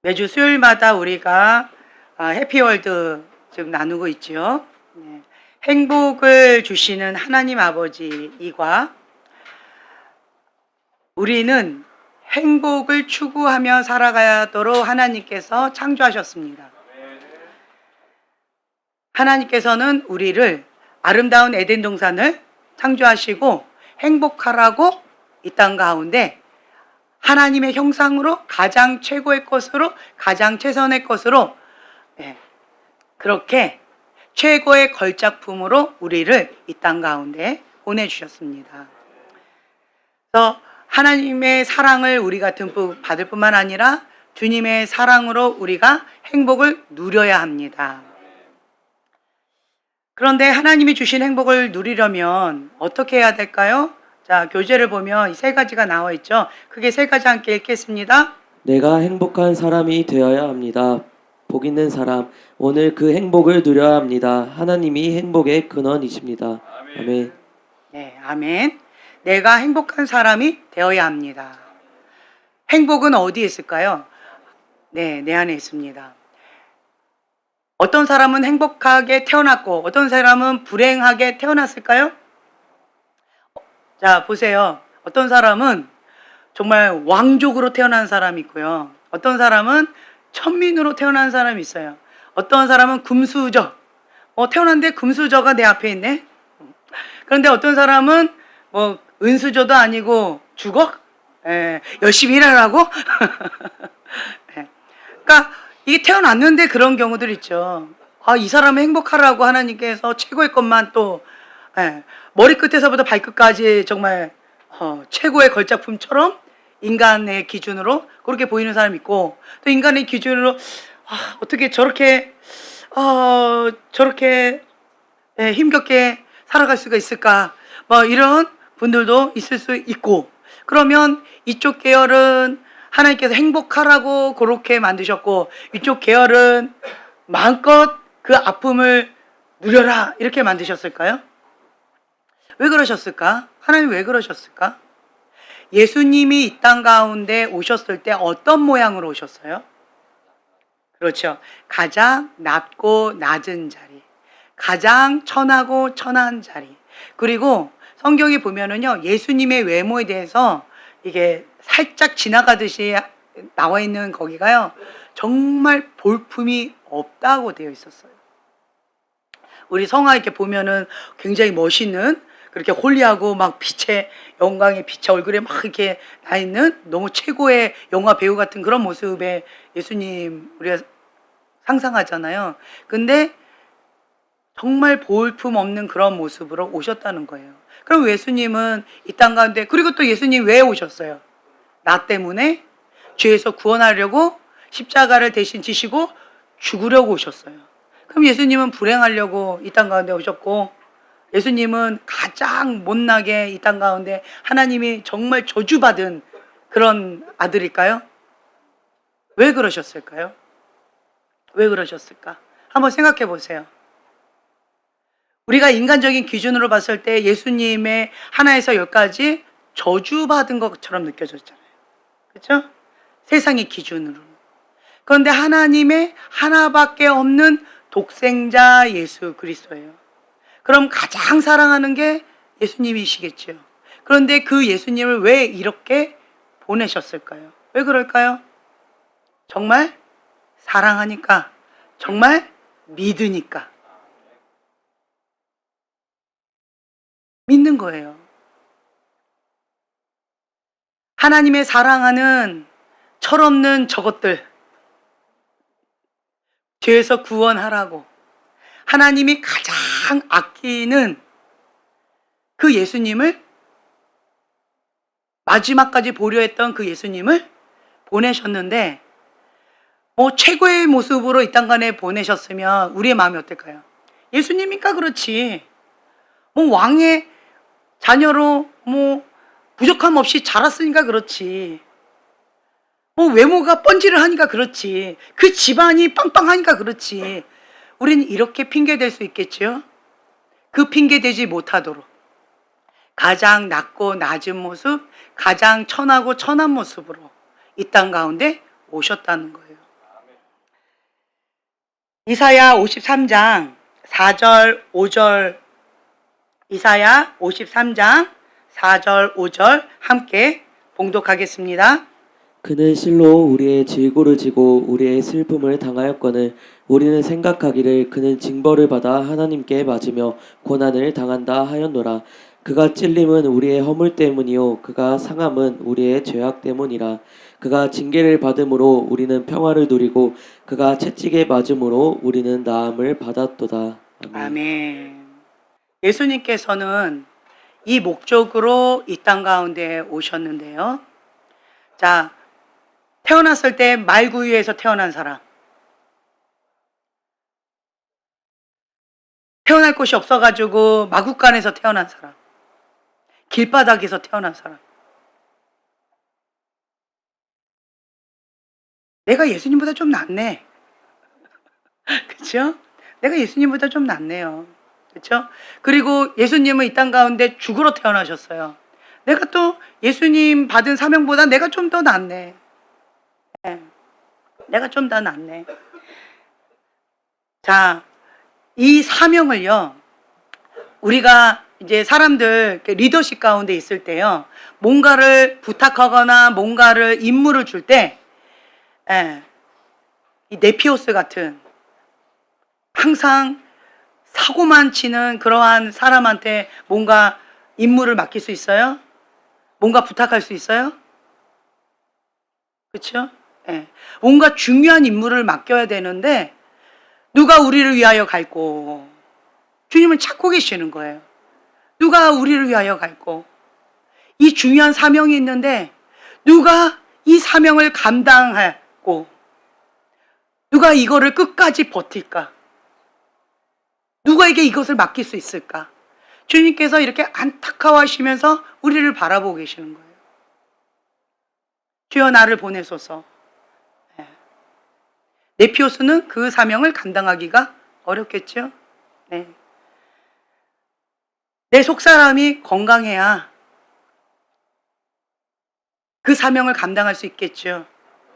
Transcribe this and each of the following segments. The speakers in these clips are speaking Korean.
매주 수요일마다 우리가 해피월드 지금 나누고 있죠. 네. 행복을 주시는 하나님 아버지 이과 우리는 행복을 추구하며 살아가도록 하나님께서 창조하셨습니다. 하나님께서는 우리를 아름다운 에덴 동산을 창조하시고 행복하라고 이 땅 가운데 하나님의 형상으로 가장 최고의 것으로 가장 최선의 것으로 그렇게 최고의 걸작품으로 우리를 이 땅 가운데 보내주셨습니다. 그래서 하나님의 사랑을 우리가 듬뿍 받을 뿐만 아니라 주님의 사랑으로 우리가 행복을 누려야 합니다. 그런데 하나님이 주신 행복을 누리려면 어떻게 해야 될까요? 자, 교재를 보면 이 세 가지가 나와 있죠. 크게 세 가지 함께 읽겠습니다. 내가 행복한 사람이 되어야 합니다. 복 있는 사람, 오늘 그 행복을 누려야 합니다. 하나님이 행복의 근원이십니다. 아멘. 네, 아멘. 내가 행복한 사람이 되어야 합니다. 행복은 어디에 있을까요? 네, 내 안에 있습니다. 어떤 사람은 행복하게 태어났고 어떤 사람은 불행하게 태어났을까요? 자, 보세요. 어떤 사람은 정말 왕족으로 태어난 사람이 있고요. 어떤 사람은 천민으로 태어난 사람이 있어요. 어떤 사람은 금수저. 태어났는데 금수저가 내 앞에 있네. 그런데 어떤 사람은 은수저도 아니고 죽어? 열심히 일하라고? 그러니까 이게 태어났는데 그런 경우들 있죠. 이 사람은 행복하라고 하나님께서 최고의 것만 또 머리끝에서부터 발끝까지 정말 최고의 걸작품처럼 인간의 기준으로 그렇게 보이는 사람이 있고, 또 인간의 기준으로 어떻게 저렇게 힘겹게 살아갈 수가 있을까, 이런 분들도 있을 수 있고, 그러면 이쪽 계열은 하나님께서 행복하라고 그렇게 만드셨고 이쪽 계열은 마음껏 그 아픔을 누려라 이렇게 만드셨을까요? 왜 그러셨을까? 하나님 왜 그러셨을까? 예수님이 이 땅 가운데 오셨을 때 어떤 모양으로 오셨어요? 그렇죠. 가장 낮고 낮은 자리, 가장 천하고 천한 자리. 그리고 성경에 보면은요, 예수님의 외모에 대해서 이게 살짝 지나가듯이 나와 있는 거기가요, 정말 볼품이 없다고 되어 있었어요. 우리 성화 이렇게 보면은 굉장히 멋있는, 그렇게 홀리하고 막 빛의 영광의 빛의 얼굴에 막 이렇게 나 있는 너무 최고의 영화 배우 같은 그런 모습의 예수님 우리가 상상하잖아요. 근데 정말 볼품 없는 그런 모습으로 오셨다는 거예요. 그럼 예수님은 이 땅 가운데, 그리고 또 예수님 왜 오셨어요? 나 때문에 죄에서 구원하려고 십자가를 대신 지시고 죽으려고 오셨어요. 그럼 예수님은 불행하려고 이 땅 가운데 오셨고, 예수님은 가장 못나게 이 땅 가운데 하나님이 정말 저주받은 그런 아들일까요? 왜 그러셨을까요? 왜 그러셨을까? 한번 생각해 보세요. 우리가 인간적인 기준으로 봤을 때 예수님의 하나에서 열까지 저주받은 것처럼 느껴졌잖아요. 그렇죠? 세상의 기준으로. 그런데 하나님의 하나밖에 없는 독생자 예수 그리스도예요. 그럼 가장 사랑하는 게 예수님이시겠죠. 그런데 그 예수님을 왜 이렇게 보내셨을까요? 왜 그럴까요? 정말 사랑하니까, 정말 믿으니까. 믿는 거예요. 하나님의 사랑하는 철없는 저것들, 죄에서 구원하라고 하나님이 가장 아끼는 그 예수님을, 마지막까지 보려 했던 그 예수님을 보내셨는데, 최고의 모습으로 이 땅간에 보내셨으면 우리의 마음이 어떨까요? 예수님이니까 그렇지, 왕의 자녀로 부족함 없이 자랐으니까 그렇지, 외모가 번지를 하니까 그렇지, 그 집안이 빵빵하니까 그렇지, 우리는 이렇게 핑계댈 수 있겠지요? 그 핑계대지 못하도록 가장 낮고 낮은 모습, 가장 천하고 천한 모습으로 이 땅 가운데 오셨다는 거예요. 이사야 53장 4절 5절, 이사야 53장 4절 5절 함께 봉독하겠습니다. 그는 실로 우리의 질고를 지고 우리의 슬픔을 당하였거늘 우리는 생각하기를 그는 징벌을 받아 하나님께 맞으며 고난을 당한다 하였노라. 그가 찔림은 우리의 허물 때문이요 그가 상함은 우리의 죄악 때문이라. 그가 징계를 받음으로 우리는 평화를 누리고 그가 채찍에 맞음으로 우리는 나음을 받았도다. 아멘. 아멘. 예수님께서는 이 목적으로 이 땅 가운데 오셨는데요. 자, 태어났을 때 말구유에서 태어난 사람, 태어날 곳이 없어가지고 마구간에서 태어난 사람, 길바닥에서 태어난 사람. 내가 예수님보다 좀 낫네. 그렇죠? 내가 예수님보다 좀 낫네요. 그렇죠? 그리고 예수님은 이 땅 가운데 죽으러 태어나셨어요. 내가 또 예수님 받은 사명보다 내가 좀 더 낫네. 네. 내가 좀 더 낫네. 자, 이 사명을요, 우리가 이제 사람들 리더십 가운데 있을 때요, 뭔가를 부탁하거나 뭔가를 임무를 줄 때, 이 네피오스 같은 항상 사고만 치는 그러한 사람한테 뭔가 임무를 맡길 수 있어요? 뭔가 부탁할 수 있어요? 그렇죠? 뭔가 중요한 임무를 맡겨야 되는데 누가 우리를 위하여 갈고, 주님은 찾고 계시는 거예요. 누가 우리를 위하여 갈고, 이 중요한 사명이 있는데 누가 이 사명을 감당하고 누가 이거를 끝까지 버틸까? 누구에게 이것을 맡길 수 있을까? 주님께서 이렇게 안타까워하시면서 우리를 바라보고 계시는 거예요. 주여 나를 보내소서. 네피오스는 그 사명을 감당하기가 어렵겠죠. 네. 내 속사람이 건강해야 그 사명을 감당할 수 있겠죠.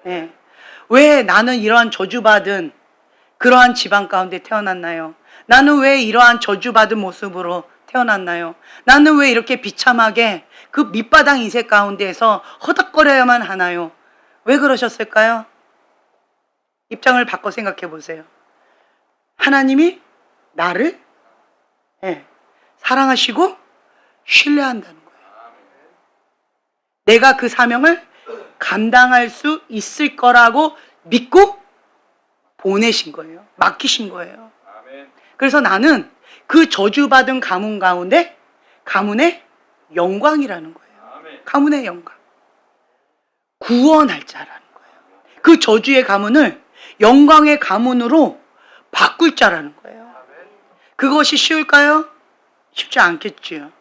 네. 왜 나는 이러한 저주받은 그러한 집안 가운데 태어났나요? 나는 왜 이러한 저주받은 모습으로 태어났나요? 나는 왜 이렇게 비참하게 그 밑바닥 인생 가운데에서 허덕거려야만 하나요? 왜 그러셨을까요? 입장을 바꿔 생각해 보세요. 하나님이 나를 사랑하시고 신뢰한다는 거예요. 내가 그 사명을 감당할 수 있을 거라고 믿고 보내신 거예요. 맡기신 거예요. 그래서 나는 그 저주받은 가문 가운데 가문의 영광이라는 거예요. 가문의 영광. 구원할 자라는 거예요. 그 저주의 가문을 영광의 가문으로 바꿀 자라는 거예요. 그것이 쉬울까요? 쉽지 않겠지요.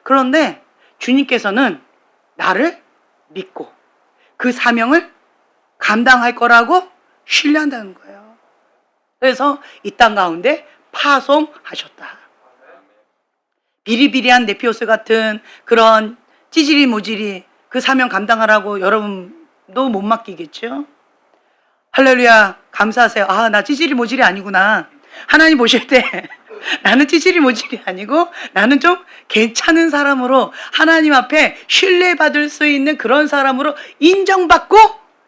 그런데 주님께서는 나를 믿고 그 사명을 감당할 거라고 신뢰한다는 거예요. 그래서 이 땅 가운데 파송하셨다. 비리비리한 네피오스 같은 그런 찌질이 모질이 그 사명 감당하라고 여러분도 못 맡기겠죠? 할렐루야, 감사하세요. 아, 나 찌질이 모질이 아니구나. 하나님 보실 때 나는 찌질이 모질이 아니고 나는 좀 괜찮은 사람으로 하나님 앞에 신뢰받을 수 있는 그런 사람으로 인정받고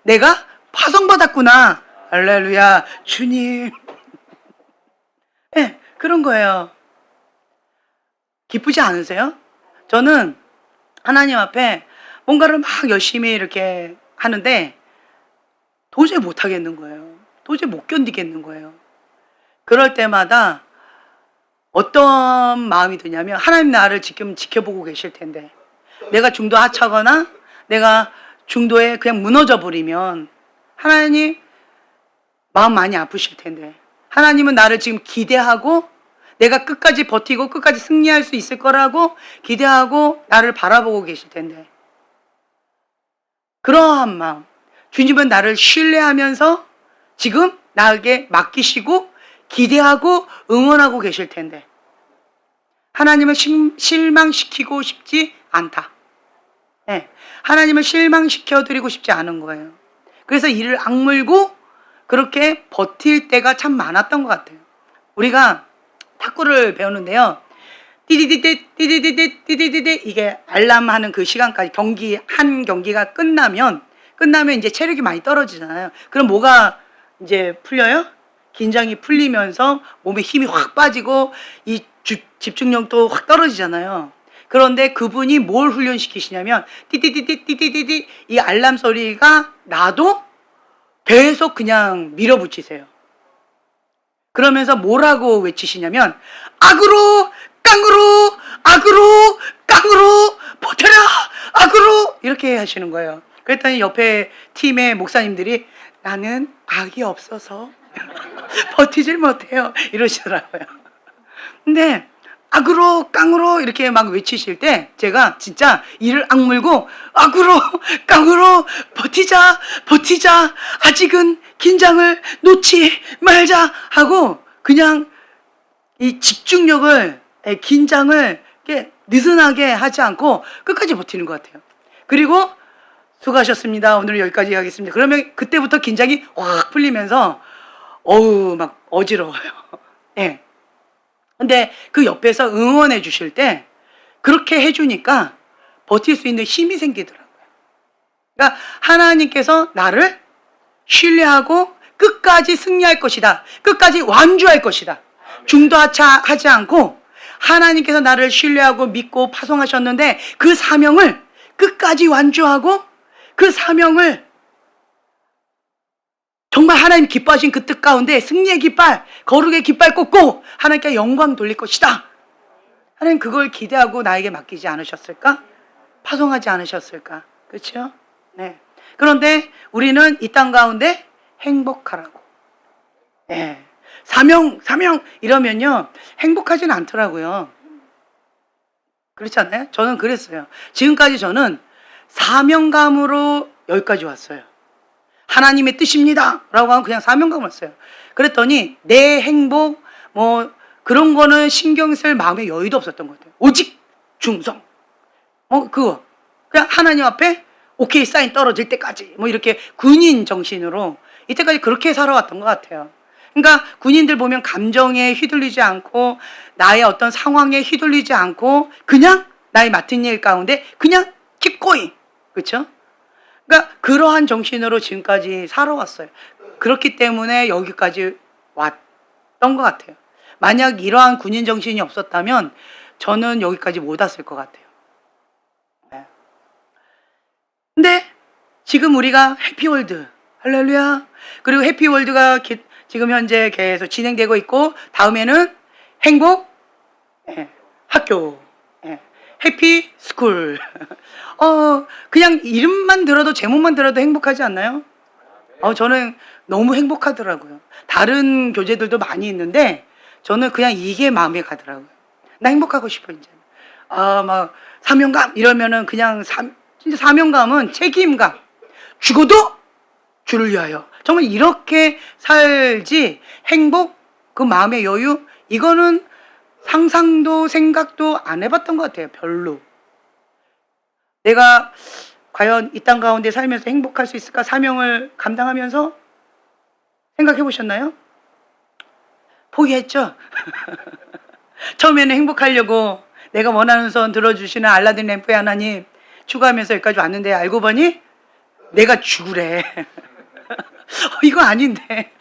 내가 파송받았구나. 할렐루야, 주님. 네, 그런 거예요. 기쁘지 않으세요? 저는 하나님 앞에 뭔가를 막 열심히 이렇게 하는데 도저히 못 하겠는 거예요. 도저히 못 견디겠는 거예요. 그럴 때마다 어떤 마음이 드냐면 하나님 나를 지금 지켜보고 계실 텐데 내가 중도 하차거나 내가 중도에 그냥 무너져 버리면 하나님 마음 많이 아프실 텐데 하나님은 나를 지금 기대하고 내가 끝까지 버티고 끝까지 승리할 수 있을 거라고 기대하고 나를 바라보고 계실 텐데 그러한 마음, 주님은 나를 신뢰하면서 지금 나에게 맡기시고 기대하고 응원하고 계실 텐데 하나님을 실망시키고 싶지 않다. 네, 하나님을 실망시켜드리고 싶지 않은 거예요. 그래서 이를 악물고 그렇게 버틸 때가 참 많았던 것 같아요. 우리가 탁구를 배우는데요. 띠디디디 띠디디디 띠디디디 이게 알람하는 그 시간까지 한 경기가 끝나면 이제 체력이 많이 떨어지잖아요. 그럼 뭐가 이제 풀려요? 긴장이 풀리면서 몸에 힘이 확 빠지고 이 집중력도 확 떨어지잖아요. 그런데 그분이 뭘 훈련시키시냐면 띠띠띠띠 띠띠띠띠 이 알람 소리가 나도 계속 그냥 밀어붙이세요. 그러면서 뭐라고 외치시냐면 악으로 깡으로 악으로 깡으로 버텨라 악으로 이렇게 하시는 거예요. 그랬더니 옆에 팀의 목사님들이 나는 악이 없어서 버티질 못해요 이러시더라고요. 근데 악으로 깡으로 이렇게 막 외치실 때 제가 진짜 이를 악물고 악으로 깡으로 버티자 버티자 아직은 긴장을 놓지 말자 하고 그냥 이 집중력을 긴장을 이렇게 느슨하게 하지 않고 끝까지 버티는 것 같아요. 그리고 수고하셨습니다. 오늘 여기까지 하겠습니다. 그러면 그때부터 긴장이 확 풀리면서 어우 막 어지러워요. 예. 근데 그 옆에서 응원해 주실 때 그렇게 해주니까 버틸 수 있는 힘이 생기더라고요. 그러니까 하나님께서 나를 신뢰하고 끝까지 승리할 것이다. 끝까지 완주할 것이다. 중도하지 않고 하나님께서 나를 신뢰하고 믿고 파송하셨는데 그 사명을 끝까지 완주하고 그 사명을 정말 하나님 기뻐하신 그 뜻 가운데 승리의 깃발, 거룩의 깃발 꽂고 하나님께 영광 돌릴 것이다. 하나님 그걸 기대하고 나에게 맡기지 않으셨을까? 파송하지 않으셨을까? 그렇죠? 네. 그런데 우리는 이 땅 가운데 행복하라고. 네. 사명 이러면요 행복하진 않더라고요. 그렇지 않나요? 저는 그랬어요. 지금까지 저는 사명감으로 여기까지 왔어요. 하나님의 뜻입니다 라고 하면 그냥 사명감 왔어요. 그랬더니 내 행복 뭐 그런 거는 신경 쓸 마음의 여유도 없었던 것 같아요. 오직 충성 그거 그냥 하나님 앞에 오케이 사인 떨어질 때까지 뭐 이렇게 군인 정신으로 이때까지 그렇게 살아왔던 것 같아요. 그러니까 군인들 보면 감정에 휘둘리지 않고 나의 어떤 상황에 휘둘리지 않고 그냥 나의 맡은 일 가운데 그냥 keep going. 그렇죠? 그러니까 그러한 정신으로 지금까지 살아왔어요. 그렇기 때문에 여기까지 왔던 것 같아요. 만약 이러한 군인 정신이 없었다면 저는 여기까지 못 왔을 것 같아요. 네. 근데 지금 우리가 해피월드 할렐루야. 그리고 해피월드가 지금 현재 계속 진행되고 있고 다음에는 행복 학교 해피 스쿨 그냥 이름만 들어도 제목만 들어도 행복하지 않나요? 저는 너무 행복하더라고요. 다른 교재들도 많이 있는데 저는 그냥 이게 마음에 가더라고요. 나 행복하고 싶어 이제. 막 사명감 이러면은 그냥 진짜 사명감은 책임감. 죽어도 주를 위하여. 정말 이렇게 살지 행복 그 마음의 여유 이거는 상상도 생각도 안 해봤던 것 같아요. 별로. 내가 과연 이 땅 가운데 살면서 행복할 수 있을까? 사명을 감당하면서 생각해 보셨나요? 포기했죠? 처음에는 행복하려고 내가 원하는 선 들어주시는 알라딘 램프의 하나님 추구하면서 여기까지 왔는데 알고 보니 내가 죽으래. 이거 아닌데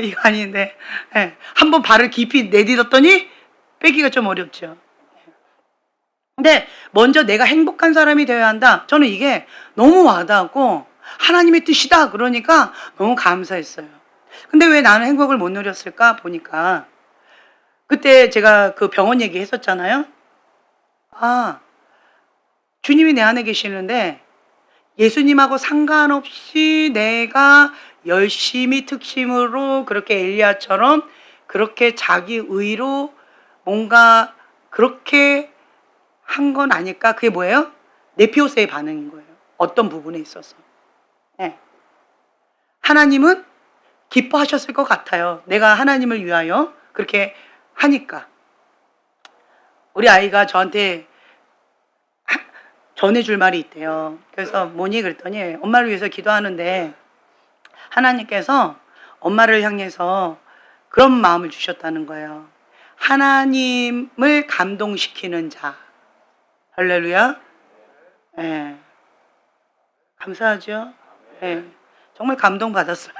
이거 아닌데 한번 발을 깊이 내딛었더니 빼기가 좀 어렵죠. 근데 먼저 내가 행복한 사람이 되어야 한다. 저는 이게 너무 와닿았고 하나님의 뜻이다 그러니까 너무 감사했어요. 근데 왜 나는 행복을 못 누렸을까 보니까 그때 제가 그 병원 얘기 했었잖아요. 주님이 내 안에 계시는데 예수님하고 상관없이 내가 열심히 특심으로 그렇게 엘리야처럼 그렇게 자기 의로 뭔가 그렇게 한 건 아닐까? 그게 뭐예요? 네피오스의 반응인 거예요. 어떤 부분에 있어서. 하나님은 기뻐하셨을 것 같아요. 내가 하나님을 위하여 그렇게 하니까. 우리 아이가 저한테 전해줄 말이 있대요. 그래서 뭐니? 그랬더니 엄마를 위해서 기도하는데 하나님께서 엄마를 향해서 그런 마음을 주셨다는 거예요. 하나님을 감동시키는 자. 할렐루야. 예. 감사하죠? 예. 정말 감동받았어요.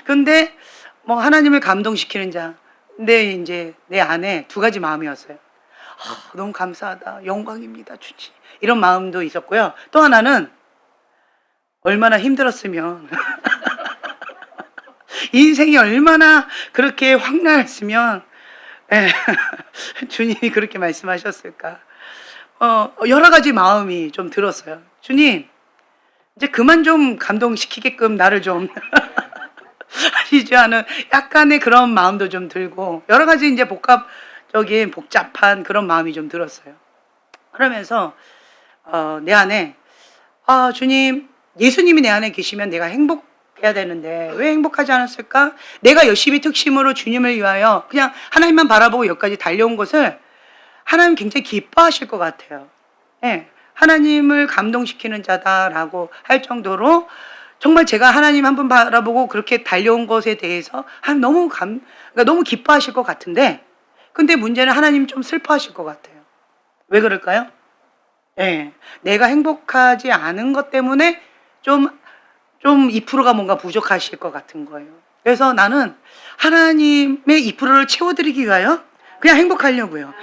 근데 뭐 하나님을 감동시키는 자. 근데 이제 내 안에 두 가지 마음이었어요. 너무 감사하다. 영광입니다. 주님. 이런 마음도 있었고요. 또 하나는 얼마나 힘들었으면 인생이 얼마나 그렇게 황량했으면 예, 주님이 그렇게 말씀하셨을까. 여러 가지 마음이 좀 들었어요. 주님, 이제 그만 좀 감동시키게끔 나를 좀 하시지 않은 약간의 그런 마음도 좀 들고, 여러 가지 이제 복잡한 그런 마음이 좀 들었어요. 그러면서 내 안에 주님, 예수님이 내 안에 계시면 내가 행복해야 되는데 왜 행복하지 않았을까? 내가 열심히 특심으로 주님을 위하여 그냥 하나님만 바라보고 여기까지 달려온 것을 하나님 굉장히 기뻐하실 것 같아요. 예, 하나님을 감동시키는 자다라고 할 정도로 정말 제가 하나님 한 번 바라보고 그렇게 달려온 것에 대해서 하나님 그러니까 너무 기뻐하실 것 같은데, 근데 문제는 하나님 좀 슬퍼하실 것 같아요. 왜 그럴까요? 예, 내가 행복하지 않은 것 때문에 좀 2%가 뭔가 부족하실 것 같은 거예요. 그래서 나는 하나님의 2%를 채워드리기 위하여 그냥 행복하려고요.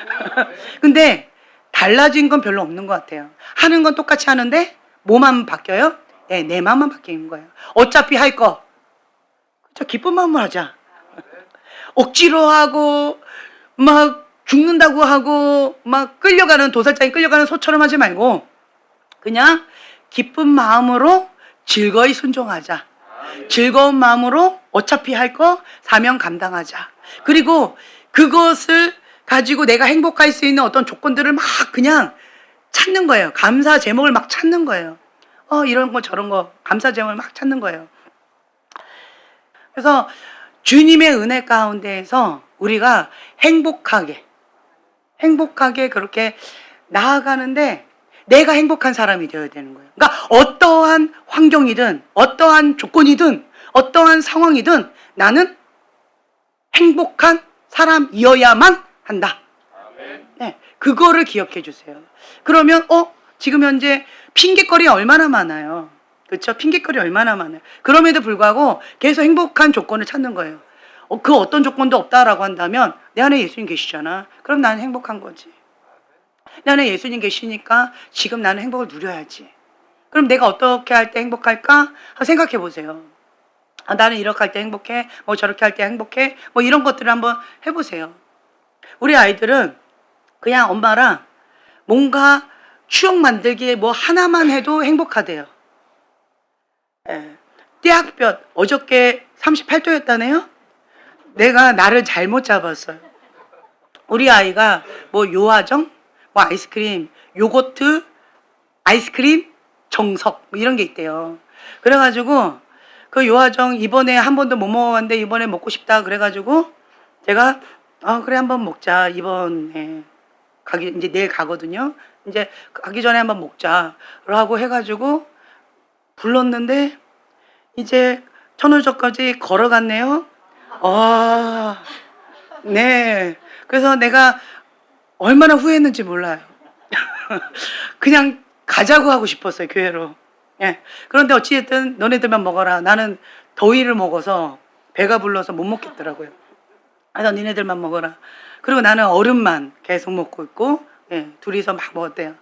근데 달라진 건 별로 없는 것 같아요. 하는 건 똑같이 하는데 뭐만 바뀌어요? 네, 내 마음만 바뀌는 거예요. 어차피 할 거, 그쵸? 기쁜 마음으로 하자. 억지로 하고 막 죽는다고 하고 막 도살장에 끌려가는 소처럼 하지 말고 그냥 기쁜 마음으로 즐거이 순종하자. 즐거운 마음으로 어차피 할 거 사명 감당하자. 그리고 그것을 가지고 내가 행복할 수 있는 어떤 조건들을 막 그냥 찾는 거예요. 감사 제목을 막 찾는 거예요. 이런 거 저런 거 감사 제목을 막 찾는 거예요. 그래서 주님의 은혜 가운데에서 우리가 행복하게 그렇게 나아가는데 내가 행복한 사람이 되어야 되는 거예요. 그러니까 어떠한 환경이든 어떠한 조건이든 어떠한 상황이든 나는 행복한 사람이어야만 한다. 네, 그거를 기억해 주세요. 그러면 지금 현재 핑계거리 얼마나 많아요. 그렇죠? 핑계거리 얼마나 많아요. 그럼에도 불구하고 계속 행복한 조건을 찾는 거예요. 그 어떤 조건도 없다라고 한다면 내 안에 예수님 계시잖아. 그럼 나는 행복한 거지. 내 안에 예수님 계시니까 지금 나는 행복을 누려야지. 그럼 내가 어떻게 할 때 행복할까? 한번 생각해 보세요. 나는 이렇게 할 때 행복해. 뭐 저렇게 할 때 행복해. 뭐 이런 것들을 한번 해보세요. 우리 아이들은 그냥 엄마랑 뭔가 추억 만들기에 뭐 하나만 해도 행복하대요. 예. 떼학볕 어저께 38도였다네요. 내가 나를 잘못 잡았어요. 우리 아이가 뭐 요아정, 뭐 아이스크림, 요거트, 아이스크림, 정석 뭐 이런 게 있대요. 그래가지고 그 요아정 이번에 한 번도 못 먹었는데 이번에 먹고 싶다 그래가지고 제가 그래 한번 먹자. 이번에 이제 내일 가거든요. 이제 가기 전에 한번 먹자라고 해가지고 불렀는데 이제 천우저까지 걸어갔네요. 네. 그래서 내가 얼마나 후회했는지 몰라요. 그냥 가자고 하고 싶었어요, 교회로. 예. 그런데 어찌됐든 너네들만 먹어라. 나는 더위를 먹어서 배가 불러서 못 먹겠더라고요. 그래서 니네들만 먹어라. 그리고 나는 얼음만 계속 먹고 있고, 예, 둘이서 막 먹었대요.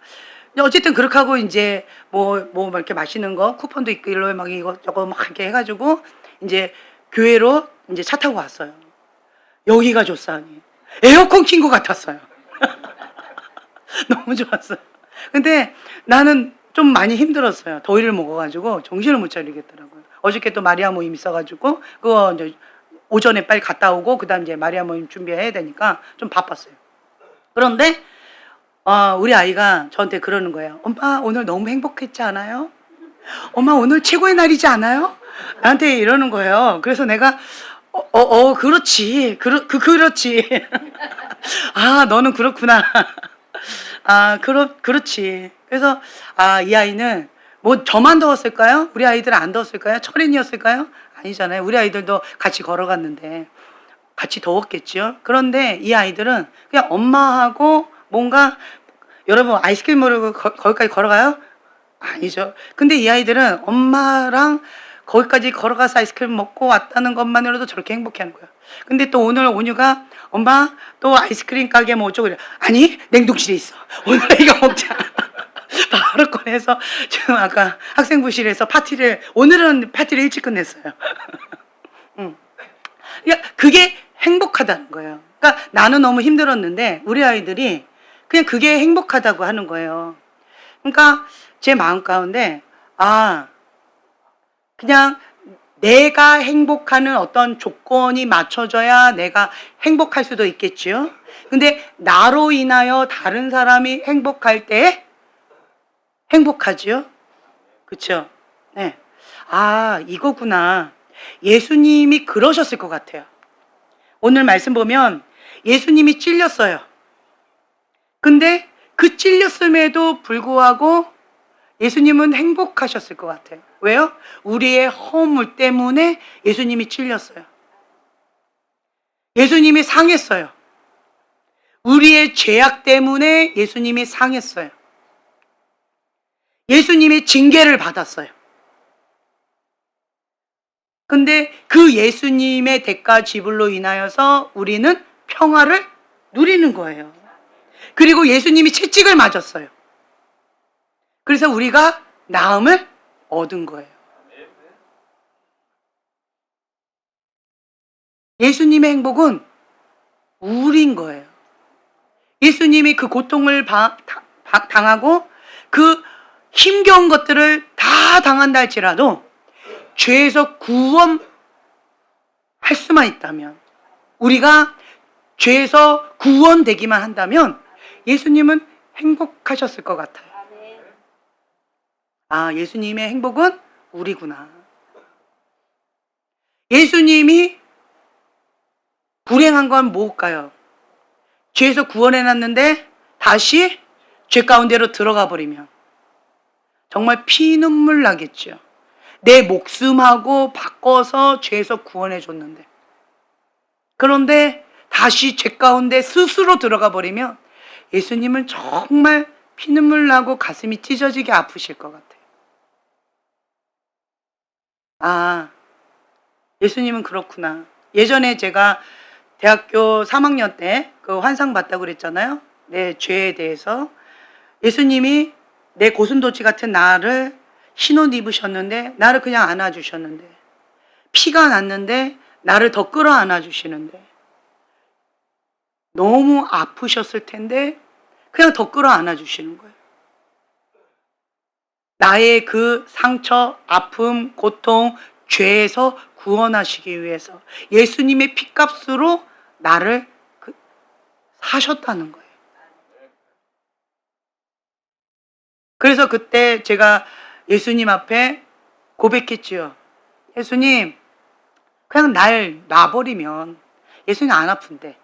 근데 어쨌든 그렇게 하고 이제 뭐 이렇게 맛있는 거 쿠폰도 있고 일로 막 이것저것 막 이렇게 해가지고 이제 교회로 이제 차 타고 왔어요. 여기가 좋사니 에어컨 킨 것 같았어요. 너무 좋았어요. 근데 나는 좀 많이 힘들었어요. 더위를 먹어가지고 정신을 못 차리겠더라고요. 어저께 또 마리아 모임 있어가지고 그거 이제 오전에 빨리 갔다 오고 그다음 이제 마리아 모임 준비해야 되니까 좀 바빴어요. 그런데 우리 아이가 저한테 그러는 거예요. 엄마 오늘 너무 행복했지 않아요? 엄마 오늘 최고의 날이지 않아요? 나한테 이러는 거예요. 그래서 내가 그렇지. 그렇지. 너는 그렇구나. 그렇지. 그래서 이 아이는 뭐 저만 더웠을까요? 우리 아이들은 안 더웠을까요? 철인이었을까요? 아니잖아요. 우리 아이들도 같이 걸어갔는데 같이 더웠겠죠. 그런데 이 아이들은 그냥 엄마하고 뭔가, 여러분 아이스크림 먹으러 거기까지 걸어가요? 아니죠. 근데 이 아이들은 엄마랑 거기까지 걸어가서 아이스크림 먹고 왔다는 것만으로도 저렇게 행복해하는 거예요. 근데 또 오늘 온유가 엄마 또 아이스크림 가게 뭐 어쩌고 그래. 아니 냉동실에 있어. 오늘 이거 먹자. 바로 꺼내서 지금 아까 학생부실에서 오늘은 파티를 일찍 끝냈어요. 그러니까 그게 행복하다는 거예요. 그러니까 나는 너무 힘들었는데 우리 아이들이 그냥 그게 행복하다고 하는 거예요. 그러니까 제 마음 가운데 그냥 내가 행복하는 어떤 조건이 맞춰져야 내가 행복할 수도 있겠지요. 근데 나로 인하여 다른 사람이 행복할 때 행복하지요. 그렇죠? 네. 이거구나. 예수님이 그러셨을 것 같아요. 오늘 말씀 보면 예수님이 찔렸어요. 근데 그 찔렸음에도 불구하고 예수님은 행복하셨을 것 같아요. 왜요? 우리의 허물 때문에 예수님이 찔렸어요. 예수님이 상했어요. 우리의 죄악 때문에 예수님이 상했어요. 예수님이 징계를 받았어요. 근데 그 예수님의 대가 지불로 인하여서 우리는 평화를 누리는 거예요. 그리고 예수님이 채찍을 맞았어요. 그래서 우리가 나음을 얻은 거예요. 예수님의 행복은 우리인 거예요. 예수님이 그 고통을 당하고 그 힘겨운 것들을 다 당한다 할지라도 죄에서 구원할 수만 있다면, 우리가 죄에서 구원되기만 한다면 예수님은 행복하셨을 것 같아요. 예수님의 행복은 우리구나. 예수님이 불행한 건 뭘까요? 죄에서 구원해놨는데 다시 죄 가운데로 들어가 버리면 정말 피눈물 나겠죠. 내 목숨하고 바꿔서 죄에서 구원해 줬는데, 그런데 다시 죄 가운데 스스로 들어가 버리면 예수님은 정말 피눈물 나고 가슴이 찢어지게 아프실 것 같아요. 예수님은 그렇구나. 예전에 제가 대학교 3학년 때 그 환상 봤다고 그랬잖아요. 내 죄에 대해서. 예수님이 내 고슴도치 같은 나를 흰옷 입으셨는데 나를 그냥 안아주셨는데, 피가 났는데 나를 더 끌어안아 주시는데, 너무 아프셨을 텐데 그냥 더 끌어안아 주시는 거예요. 나의 그 상처, 아픔, 고통, 죄에서 구원하시기 위해서 예수님의 피값으로 나를 사셨다는 거예요. 그래서 그때 제가 예수님 앞에 고백했지요. 예수님, 그냥 날 놔버리면, 예수님 안 아픈데,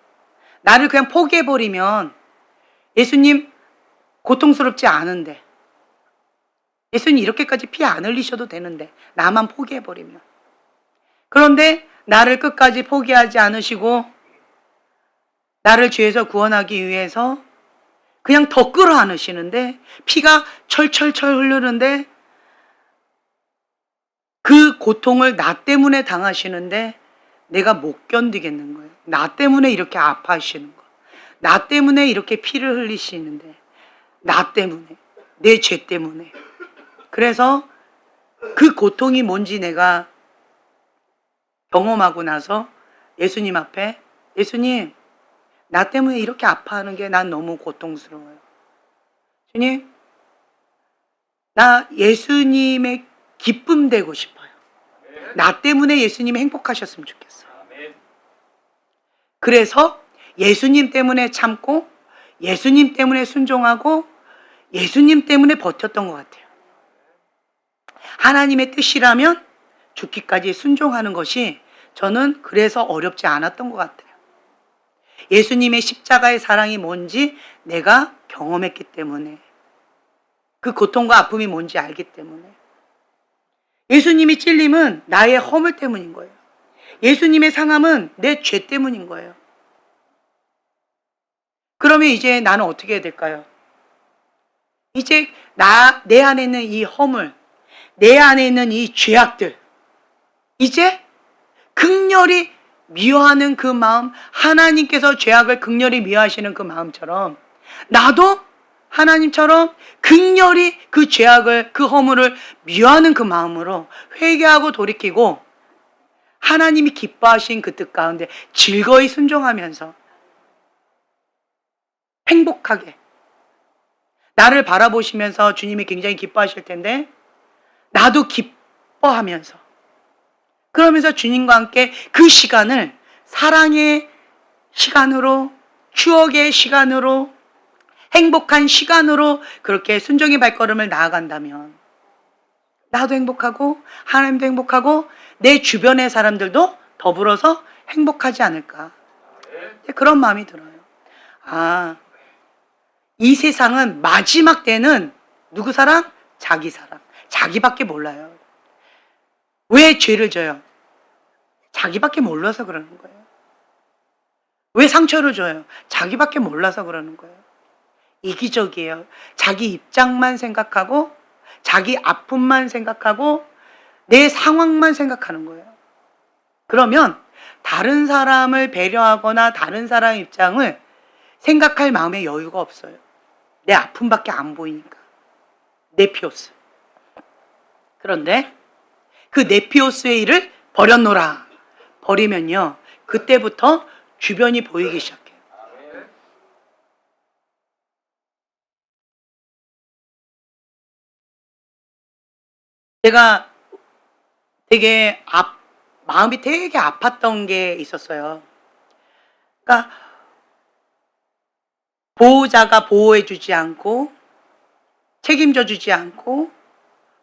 나를 그냥 포기해버리면 예수님 고통스럽지 않은데, 예수님 이렇게까지 피 안 흘리셔도 되는데 나만 포기해버리면. 그런데 나를 끝까지 포기하지 않으시고 나를 죄에서 구원하기 위해서 그냥 더 끌어안으시는데, 피가 철철철 흐르는데 그 고통을 나 때문에 당하시는데 내가 못 견디겠는 거예요. 나 때문에 이렇게 아파하시는 거, 나 때문에 이렇게 피를 흘리시는데, 나 때문에, 내 죄 때문에. 그래서 그 고통이 뭔지 내가 경험하고 나서 예수님 앞에, 예수님, 나 때문에 이렇게 아파하는 게 난 너무 고통스러워요. 주님, 나 예수님의 기쁨 되고 싶어요. 나 때문에 예수님이 행복하셨으면 좋겠어요. 그래서 예수님 때문에 참고, 예수님 때문에 순종하고, 예수님 때문에 버텼던 것 같아요. 하나님의 뜻이라면 죽기까지 순종하는 것이 저는 그래서 어렵지 않았던 것 같아요. 예수님의 십자가의 사랑이 뭔지 내가 경험했기 때문에, 그 고통과 아픔이 뭔지 알기 때문에. 예수님이 찔림은 나의 허물 때문인 거예요. 예수님의 상함은 내 죄 때문인 거예요. 그러면 이제 나는 어떻게 해야 될까요? 이제 내 안에 있는 이 허물, 내 안에 있는 이 죄악들, 이제 극렬히 미워하는 그 마음, 하나님께서 죄악을 극렬히 미워하시는 그 마음처럼 나도 하나님처럼 극렬히 그 죄악을, 그 허물을 미워하는 그 마음으로 회개하고 돌이키고 하나님이 기뻐하신 그 뜻 가운데 즐거이 순종하면서 행복하게 나를 바라보시면서 주님이 굉장히 기뻐하실 텐데 나도 기뻐하면서 그러면서 주님과 함께 그 시간을 사랑의 시간으로, 추억의 시간으로, 행복한 시간으로 그렇게 순종의 발걸음을 나아간다면 나도 행복하고 하나님도 행복하고 내 주변의 사람들도 더불어서 행복하지 않을까. 그런 마음이 들어요. 이 세상은 마지막 때는 누구 사랑? 자기 사랑. 자기밖에 몰라요. 왜 죄를 져요? 자기밖에 몰라서 그러는 거예요. 왜 상처를 줘요? 자기밖에 몰라서 그러는 거예요. 이기적이에요. 자기 입장만 생각하고 자기 아픔만 생각하고 내 상황만 생각하는 거예요. 그러면 다른 사람을 배려하거나 다른 사람 입장을 생각할 마음의 여유가 없어요. 내 아픔밖에 안 보이니까. 네피오스. 그런데 그 네피오스의 일을 버렸노라. 버리면요. 그때부터 주변이 보이기 시작해요. 제가 되게 마음이 되게 아팠던 게 있었어요. 그러니까 보호자가 보호해주지 않고 책임져주지 않고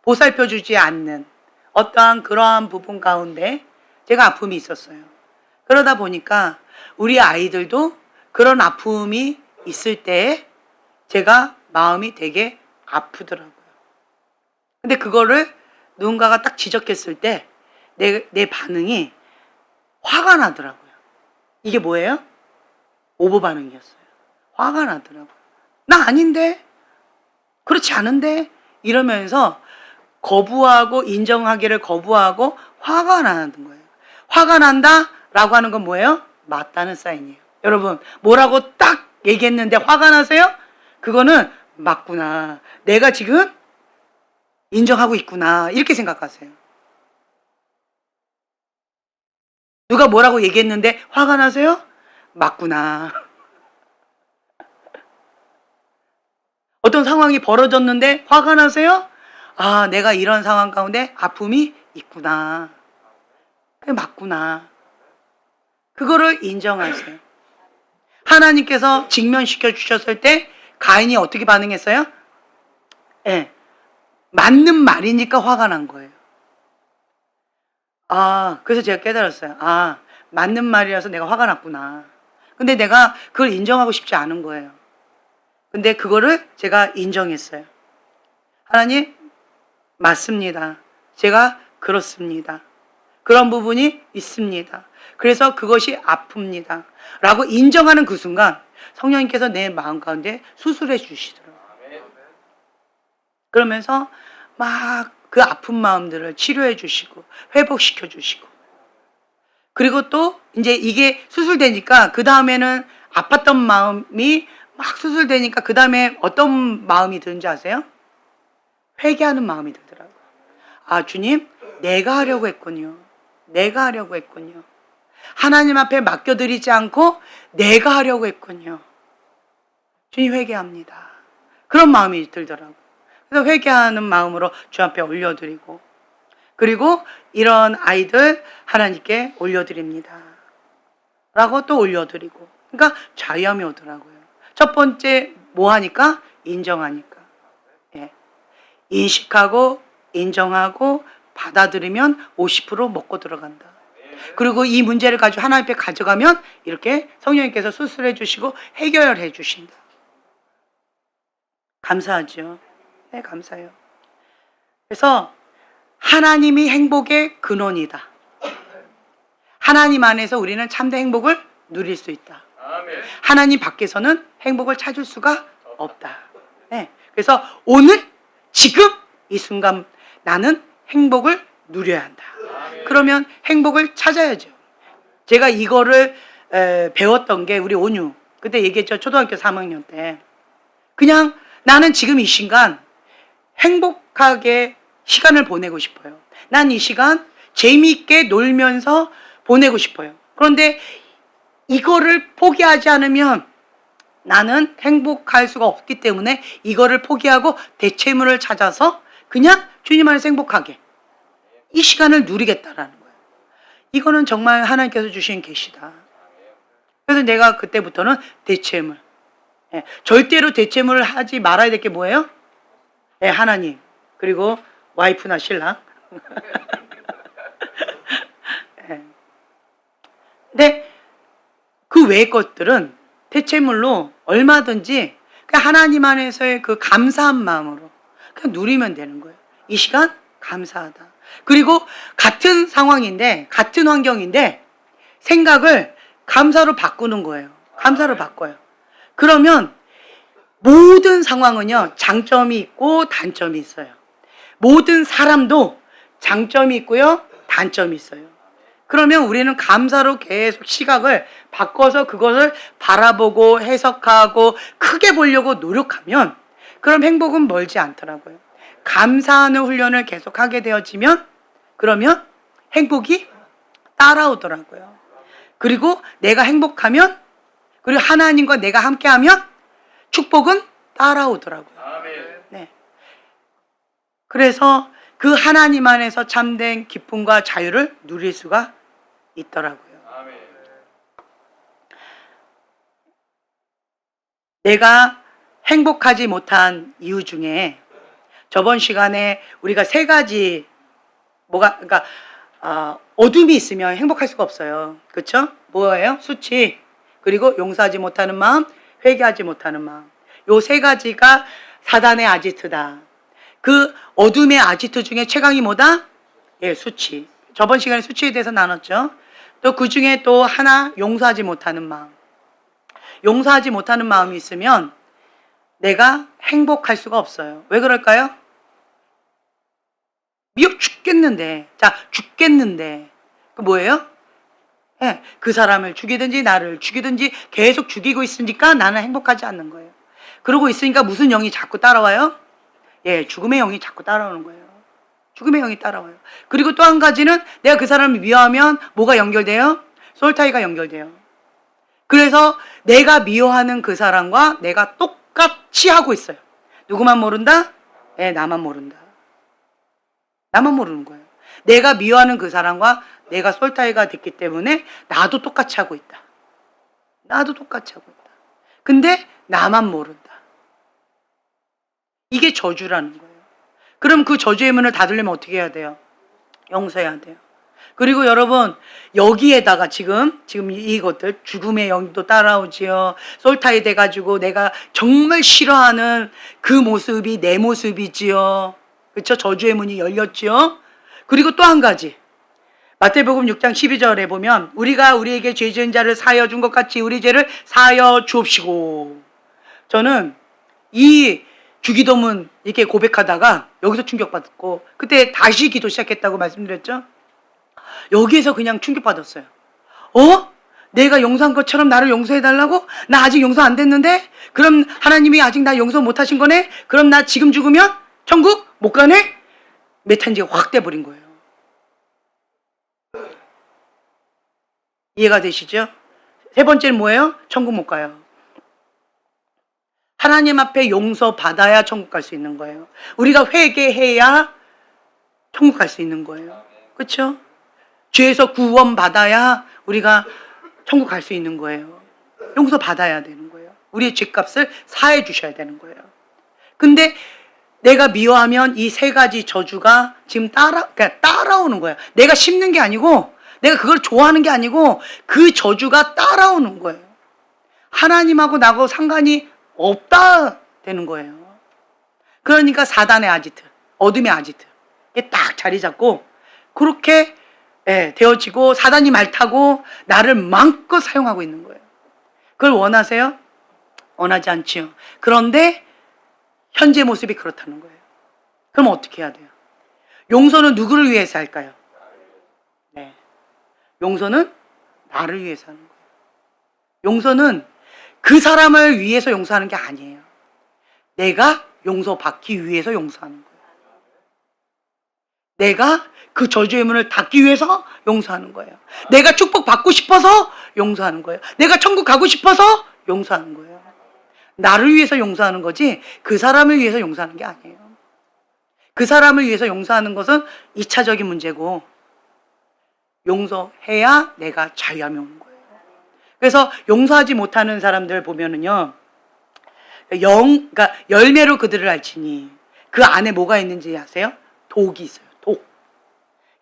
보살펴주지 않는 어떠한 그러한 부분 가운데 제가 아픔이 있었어요. 그러다 보니까 우리 아이들도 그런 아픔이 있을 때 제가 마음이 되게 아프더라고요. 근데 그거를 누군가가 딱 지적했을 때 내 반응이 화가 나더라고요. 이게 뭐예요? 오버 반응이었어요. 화가 나더라고요. 나 아닌데? 그렇지 않은데? 이러면서 거부하고 인정하기를 거부하고 화가 나는 거예요. 화가 난다라고 하는 건 뭐예요? 맞다는 사인이에요. 여러분, 뭐라고 딱 얘기했는데 화가 나세요? 그거는 맞구나. 내가 지금 인정하고 있구나. 이렇게 생각하세요. 누가 뭐라고 얘기했는데 화가 나세요? 맞구나. 어떤 상황이 벌어졌는데 화가 나세요? 내가 이런 상황 가운데 아픔이 있구나. 그게 맞구나. 그거를 인정하세요. 하나님께서 직면시켜 주셨을 때 가인이 어떻게 반응했어요? 예. 맞는 말이니까 화가 난 거예요. 그래서 제가 깨달았어요. 맞는 말이라서 내가 화가 났구나. 근데 내가 그걸 인정하고 싶지 않은 거예요. 근데 그거를 제가 인정했어요. 하나님, 맞습니다. 제가 그렇습니다. 그런 부분이 있습니다. 그래서 그것이 아픕니다. 라고 인정하는 그 순간 성령님께서 내 마음 가운데 수술해 주시더라고요. 그러면서 막 그 아픈 마음들을 치료해 주시고 회복시켜 주시고 그리고 또 이제 이게 수술되니까 그 다음에는 아팠던 마음이 막 수술되니까 그 다음에 어떤 마음이 드는지 아세요? 회개하는 마음이 들더라고요. 주님, 내가 하려고 했군요. 내가 하려고 했군요. 하나님 앞에 맡겨드리지 않고 내가 하려고 했군요. 주님, 회개합니다. 그런 마음이 들더라고요. 그래서 회개하는 마음으로 주 앞에 올려드리고 그리고 이런 아이들 하나님께 올려드립니다. 라고 또 올려드리고 그러니까 자유함이 오더라고요. 첫 번째 뭐 하니까? 인정하니까. 예. 인식하고 인정하고 받아들이면 50% 먹고 들어간다. 그리고 이 문제를 가지고 하나님 앞에 가져가면 이렇게 성령님께서 수술해 주시고 해결해 주신다. 감사하죠. 네, 감사해요. 그래서 하나님이 행복의 근원이다. 하나님 안에서 우리는 참된 행복을 누릴 수 있다. 하나님 밖에서는 행복을 찾을 수가 없다. 네. 그래서 오늘 지금 이 순간 나는 행복을 누려야 한다. 그러면 행복을 찾아야죠. 제가 이거를 배웠던 게 우리 온유 그때 얘기했죠. 초등학교 3학년 때 그냥 나는 지금 이 시간 행복하게 시간을 보내고 싶어요. 난 이 시간 재미있게 놀면서 보내고 싶어요. 그런데 이거를 포기하지 않으면 나는 행복할 수가 없기 때문에 이거를 포기하고 대체물을 찾아서 그냥 주님 안에서 행복하게 이 시간을 누리겠다라는 거예요. 이거는 정말 하나님께서 주신 계시다. 그래서 내가 그때부터는 대체물. 절대로 대체물을 하지 말아야 될 게 뭐예요? 하나님. 그리고 와이프나 신랑. 근데 그 외의 것들은 대체물로 얼마든지 그냥 하나님 안에서의 그 감사한 마음으로 그냥 누리면 되는 거예요. 이 시간 감사하다. 그리고 같은 상황인데 같은 환경인데 생각을 감사로 바꾸는 거예요. 감사로 바꿔요. 그러면 모든 상황은요 장점이 있고 단점이 있어요. 모든 사람도 장점이 있고요 단점이 있어요. 그러면 우리는 감사로 계속 시각을 바꿔서 그것을 바라보고 해석하고 크게 보려고 노력하면 그럼 행복은 멀지 않더라고요. 감사하는 훈련을 계속 하게 되어지면 그러면 행복이 따라오더라고요. 그리고 내가 행복하면 그리고 하나님과 내가 함께하면 축복은 따라오더라고요. 네. 그래서 그 하나님 안에서 참된 기쁨과 자유를 누릴 수가 있더라고요. 내가 행복하지 못한 이유 중에 저번 시간에 우리가 세 가지 그러니까 어둠이 있으면 행복할 수가 없어요. 그렇죠? 뭐예요? 수치, 그리고 용서하지 못하는 마음, 회개하지 못하는 마음. 요 세 가지가 사단의 아지트다. 그 어둠의 아지트 중에 최강이 뭐다? 수치. 저번 시간에 수치에 대해서 나눴죠. 또 그 중에 또 하나 용서하지 못하는 마음. 용서하지 못하는 마음이 있으면 내가 행복할 수가 없어요. 왜 그럴까요? 미워 죽겠는데, 죽겠는데, 그 뭐예요? 그 사람을 죽이든지 나를 죽이든지 계속 죽이고 있으니까 나는 행복하지 않는 거예요. 그러고 있으니까 무슨 영이 자꾸 따라와요? 죽음의 영이 자꾸 따라오는 거예요. 죽음의 영이 따라와요. 그리고 또 한 가지는 내가 그 사람을 미워하면 뭐가 연결돼요? 솔타이가 연결돼요. 그래서 내가 미워하는 그 사람과 내가 똑같이 하고 있어요. 누구만 모른다? 나만 모른다. 나만 모르는 거예요. 내가 미워하는 그 사람과 내가 솔타이가 됐기 때문에 나도 똑같이 하고 있다. 나도 똑같이 하고 있다. 근데 나만 모른다. 이게 저주라는 거예요. 그럼 그 저주의 문을 닫으려면 어떻게 해야 돼요? 용서해야 돼요. 그리고 여러분 여기에다가 지금 이것들 죽음의 영도 따라오지요. 솔타이 돼가지고 내가 정말 싫어하는 그 모습이 내 모습이지요. 그렇죠? 저주의 문이 열렸지요. 그리고 또 한 가지 마태복음 6장 12절에 보면 우리가 우리에게 죄 지은 자를 사하여 준 것 같이 우리 죄를 사하여 주옵시고. 저는 이 주기도문 이렇게 고백하다가 여기서 충격받았고 그때 다시 기도 시작했다고 말씀드렸죠. 여기에서 그냥 충격받았어요. 내가 용서한 것처럼 나를 용서해달라고? 나 아직 용서 안 됐는데? 그럼 하나님이 아직 나 용서 못 하신 거네? 그럼 나 지금 죽으면 천국 못 가네? 메탄지가 확 돼버린 거예요. 이해가 되시죠? 세 번째는 뭐예요? 천국 못 가요. 하나님 앞에 용서 받아야 천국 갈 수 있는 거예요. 우리가 회개해야 천국 갈 수 있는 거예요. 그렇죠? 죄에서 구원 받아야 우리가 천국 갈 수 있는 거예요. 용서 받아야 되는 거예요. 우리의 죄값을 사해 주셔야 되는 거예요. 근데 내가 미워하면 이 세 가지 저주가 지금 따라오는 거예요. 내가 심는 게 아니고 내가 그걸 좋아하는 게 아니고 그 저주가 따라오는 거예요. 하나님하고 나하고 상관이 없다 되는 거예요. 그러니까 사단의 아지트, 어둠의 아지트. 이게 딱 자리 잡고 그렇게 되어지고 사단이 말 타고 나를 마음껏 사용하고 있는 거예요. 그걸 원하세요? 원하지 않지요. 그런데 현재 모습이 그렇다는 거예요. 그럼 어떻게 해야 돼요? 용서는 누구를 위해서 할까요? 네. 용서는 나를 위해서 하는 거예요. 용서는 그 사람을 위해서 용서하는 게 아니에요. 내가 용서받기 위해서 용서하는 거예요. 내가 그 저주의 문을 닫기 위해서 용서하는 거예요. 내가 축복받고 싶어서 용서하는 거예요. 내가 천국 가고 싶어서 용서하는 거예요. 나를 위해서 용서하는 거지 그 사람을 위해서 용서하는 게 아니에요. 그 사람을 위해서 용서하는 것은 2차적인 문제고 용서해야 내가 자유함이 오는 거예요. 그래서 용서하지 못하는 사람들 보면은요, 그러니까 열매로 그들을 알지니 그 안에 뭐가 있는지 아세요? 독이 있어요. 독.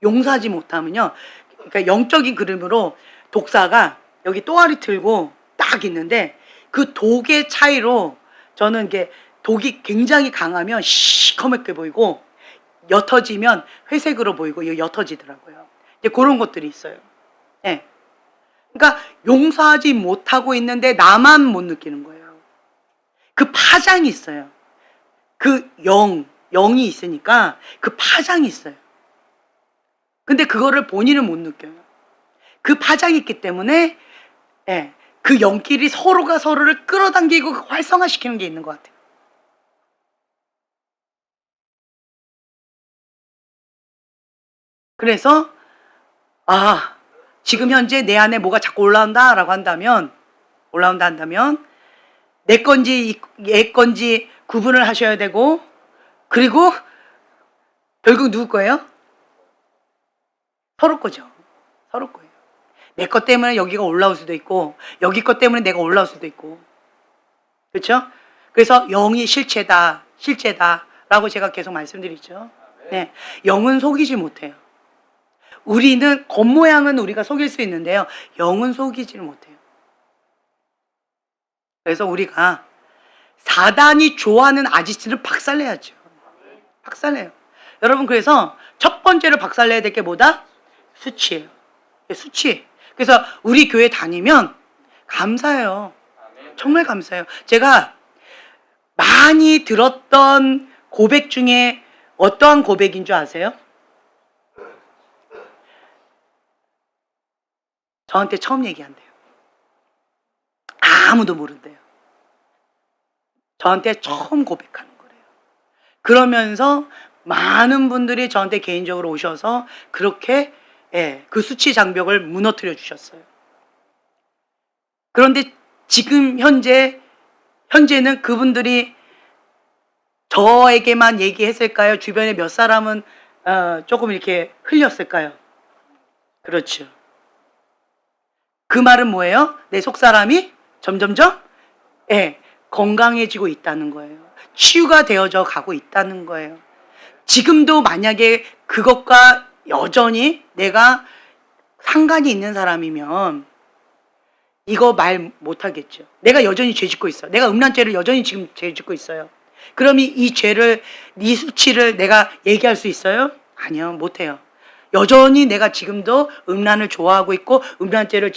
용서하지 못하면요, 그러니까 영적인 그림으로 독사가 여기 또아리 틀고 딱 있는데 그 독의 차이로 저는 이게 독이 굉장히 강하면 시커멓게 보이고 옅어지면 회색으로 보이고 이거 옅어지더라고요. 이제 그런 것들이 있어요. 네. 그러니까 용서하지 못하고 있는데 나만 못 느끼는 거예요. 그 파장이 있어요. 그 영이 있으니까 그 파장이 있어요. 근데 그거를 본인은 못 느껴요. 그 파장이 있기 때문에 그 영끼리 서로가 서로를 끌어당기고 활성화시키는 게 있는 것 같아요. 그래서 지금 현재 내 안에 뭐가 자꾸 올라온다라고 한다면 내 건지 얘 건지 구분을 하셔야 되고, 그리고 결국 누구 거예요? 서로 거죠. 서로 거예요. 내 것 때문에 여기가 올라올 수도 있고 여기 것 때문에 내가 올라올 수도 있고, 그렇죠? 그래서 영이 실제다라고 제가 계속 말씀드리죠. 네, 영은 속이지 못해요. 우리는 겉모양은 우리가 속일 수 있는데요, 영은 속이지를 못해요. 그래서 우리가 사단이 좋아하는 아지트를 박살내야죠. 박살내요. 여러분, 그래서 첫 번째로 박살내야 될 게 뭐다? 수치예요. 수치. 그래서 우리 교회 다니면 감사해요. 정말 감사해요. 제가 많이 들었던 고백 중에 어떠한 고백인 줄 아세요? 저한테 처음 얘기한대요. 아무도 모른대요. 저한테 처음 고백하는 거래요. 그러면서 많은 분들이 저한테 개인적으로 오셔서 그렇게 그 수치 장벽을 무너뜨려 주셨어요. 그런데 지금 현재는 그분들이 저에게만 얘기했을까요? 주변에 몇 사람은 조금 이렇게 흘렸을까요? 그렇죠. 그 말은 뭐예요? 내 속사람이 점점점 건강해지고 있다는 거예요. 치유가 되어져 가고 있다는 거예요. 지금도 만약에 그것과 여전히 내가 상관이 있는 사람이면 이거 말 못하겠죠. 내가 여전히 죄 짓고 있어. 내가 음란죄를 여전히 지금 죄 짓고 있어요. 그럼 이 죄를, 이 수치를 내가 얘기할 수 있어요? 아니요, 못해요. 여전히 내가 지금도 음란을 좋아하고 있고 음란죄를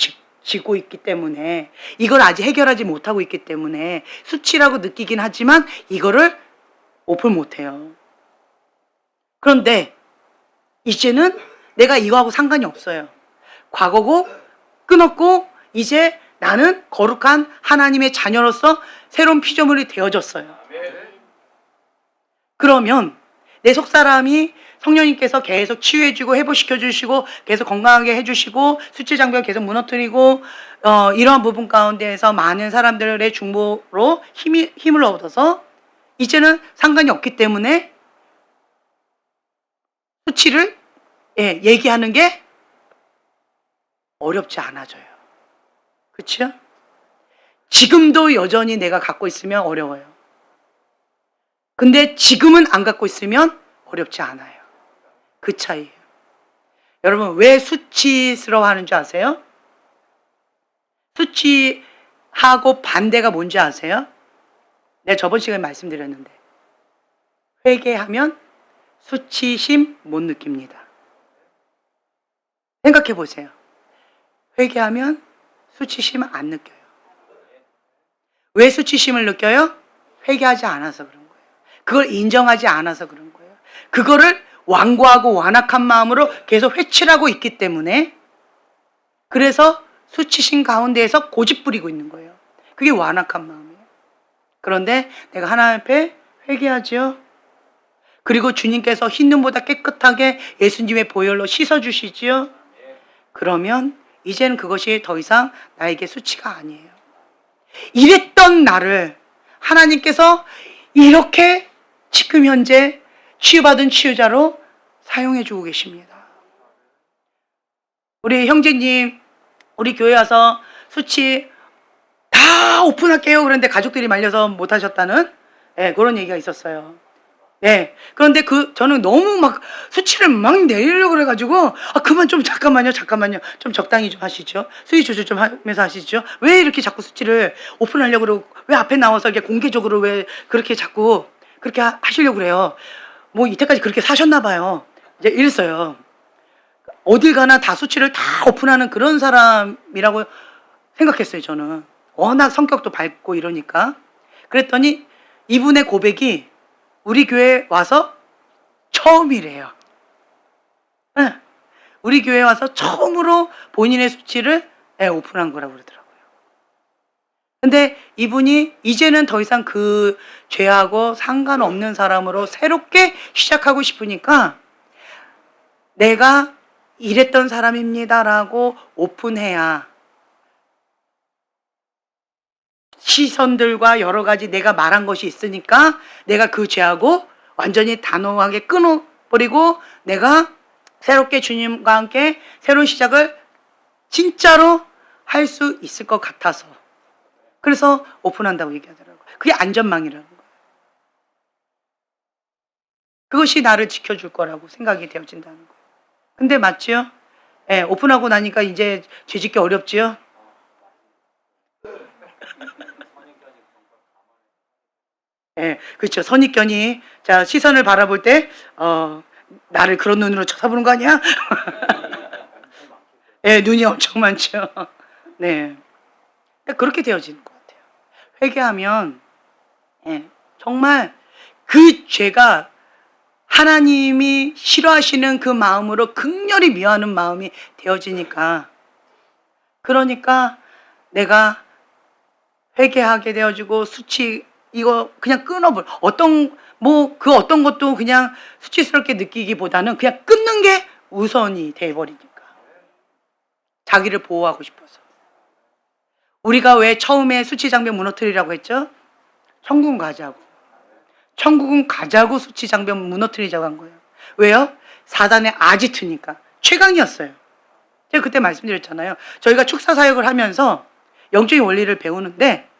지고 있기 때문에, 이걸 아직 해결하지 못하고 있기 때문에 수치라고 느끼긴 하지만 이거를 오픈 못해요. 그런데 이제는 내가 이거하고 상관이 없어요. 과거고 끊었고 이제 나는 거룩한 하나님의 자녀로서 새로운 피조물이 되어졌어요. 그러면 내 속사람이 성령님께서 계속 치유해주고 회복시켜주시고 계속 건강하게 해주시고 수치 장벽을 계속 무너뜨리고 이러한 부분 가운데에서 많은 사람들의 중보로 힘을 얻어서 이제는 상관이 없기 때문에 수치를 얘기하는 게 어렵지 않아져요. 그렇죠? 지금도 여전히 내가 갖고 있으면 어려워요. 근데 지금은 안 갖고 있으면 어렵지 않아요. 그 차이예요. 여러분, 왜 수치스러워하는 줄 아세요? 수치하고 반대가 뭔지 아세요? 내가 저번 시간에 말씀드렸는데, 회개하면 수치심 못 느낍니다. 생각해 보세요. 회개하면 수치심 안 느껴요. 왜 수치심을 느껴요? 회개하지 않아서 그런 거예요. 그걸 인정하지 않아서 그런 거예요. 그거를 완고하고 완악한 마음으로 계속 회칠하고 있기 때문에, 그래서 수치심 가운데에서 고집 부리고 있는 거예요. 그게 완악한 마음이에요. 그런데 내가 하나님 앞에 회개하지요. 그리고 주님께서 흰 눈보다 깨끗하게 예수님의 보혈로 씻어주시지요. 그러면 이제는 그것이 더 이상 나에게 수치가 아니에요. 이랬던 나를 하나님께서 이렇게 지금 현재 치유받은 치유자로 사용해주고 계십니다. 우리 형제님, 우리 교회 와서 수치 다 오픈할게요. 그런데 가족들이 말려서 못하셨다는, 그런 얘기가 있었어요. 그런데 저는 너무 막 수치를 막 내리려고 그래가지고, 그만 좀 잠깐만요. 좀 적당히 좀 하시죠. 수위 조절 좀 하면서 하시죠. 왜 이렇게 자꾸 수치를 오픈하려고 그러고, 왜 앞에 나와서 이렇게 공개적으로 왜 그렇게 자꾸 그렇게 하시려고 그래요. 뭐 이때까지 그렇게 사셨나 봐요. 이제 이랬어요. 어딜 가나 다 수치를 다 오픈하는 그런 사람이라고 생각했어요, 저는. 워낙 성격도 밝고 이러니까. 그랬더니 이분의 고백이 우리 교회에 와서 처음이래요. 우리 교회에 와서 처음으로 본인의 수치를 오픈한 거라고 그러더라고요. 근데 이분이 이제는 더 이상 그 죄하고 상관없는 사람으로 새롭게 시작하고 싶으니까, 내가 이랬던 사람입니다라고 오픈해야 시선들과 여러 가지 내가 말한 것이 있으니까 내가 그 죄하고 완전히 단호하게 끊어버리고 내가 새롭게 주님과 함께 새로운 시작을 진짜로 할 수 있을 것 같아서, 그래서 오픈한다고 얘기하더라고요. 그게 안전망이라는 거예요. 그것이 나를 지켜줄 거라고 생각이 되어진다는 거예요. 근데 맞지요? 오픈하고 나니까 이제 죄짓기 어렵지요? 그렇죠. 선입견이, 자, 시선을 바라볼 때, 나를 그런 눈으로 쳐다보는 거 아니야? 눈이 엄청 많죠. 네. 그렇게 되어지는 것 같아요. 회개하면, 정말 그 죄가 하나님이 싫어하시는 그 마음으로 극렬히 미워하는 마음이 되어지니까, 그러니까 내가 회개하게 되어지고 수치 이거 그냥 끊어버려. 그 어떤 것도 그냥 수치스럽게 느끼기보다는 그냥 끊는 게 우선이 돼버리니까. 자기를 보호하고 싶어서. 우리가 왜 처음에 수치 장벽 무너뜨리라고 했죠? 천국은 가자고. 천국은 가자고 수치 장벽 무너뜨리자고 한 거예요. 왜요? 사단의 아지트니까. 최강이었어요. 제가 그때 말씀드렸잖아요. 저희가 축사 사역을 하면서 영적인 원리를 배우는데,